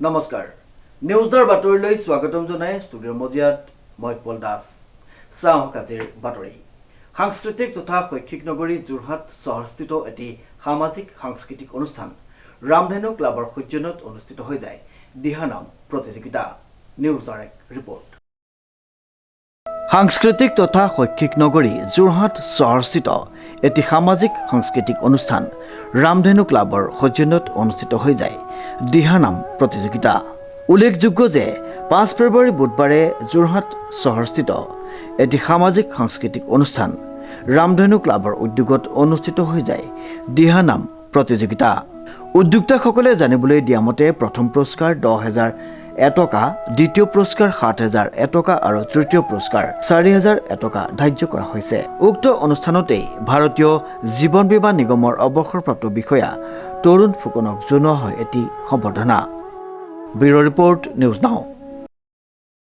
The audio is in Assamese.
নমস্কাৰ নিউজৰ বাতৰিলৈ স্বাগতম জনাই ষ্টুডিঅ'ৰ মজিয়াত মই পল দাস চাওক আজিৰ বাতৰি সাংস্কৃতিক তথা শৈক্ষিক নগৰী যোৰহাট চহৰস্থিত এটি সামাজিক সাংস্কৃতিক অনুষ্ঠান ৰামধেনু ক্লাবৰ সৌজন্যত অনুষ্ঠিত হৈ যায় দিহানাম প্ৰতিযোগিতা নিউজৰ এক ৰিপৰ্ট সাংস্কৃতিক তথা শৈক্ষিক নগৰী যোৰহাট চহৰস্থিত এটি সামাজিক সাংস্কৃতিক অনুষ্ঠান ৰামধেনু ক্লাবৰ সৌজন্যত অনুষ্ঠিত হৈ যায় দিহানাম প্ৰতিযোগিতা উল্লেখযোগ্য যে 5 ফেব্ৰুৱাৰী বুধবাৰে যোৰহাট চহৰস্থিত এটি সামাজিক সাংস্কৃতিক অনুষ্ঠান ৰামধেনু ক্লাবৰ উদ্যোগত অনুষ্ঠিত হৈ যায় দিহানাম প্ৰতিযোগিতা উদ্যোক্তাসকলে জানিবলৈ দিয়া মতে প্ৰথম পুৰস্কাৰ 10,000 টকা দ্বিতীয় পুৰস্কাৰ 7,000 টকা আৰু তৃতীয় পুৰস্কাৰ 4,000 টকা ধাৰ্য কৰা হৈছে উক্ত অনুষ্ঠানতেই ভাৰতীয় জীৱন বীমা নিগমৰ অৱসৰপ্ৰাপ্ত বিষয়া তৰুণ ফুকনক জনোৱা হয় এটি সম্বৰ্ধনা ব্যুৰ ৰিপৰ্ট নিউজ নাও।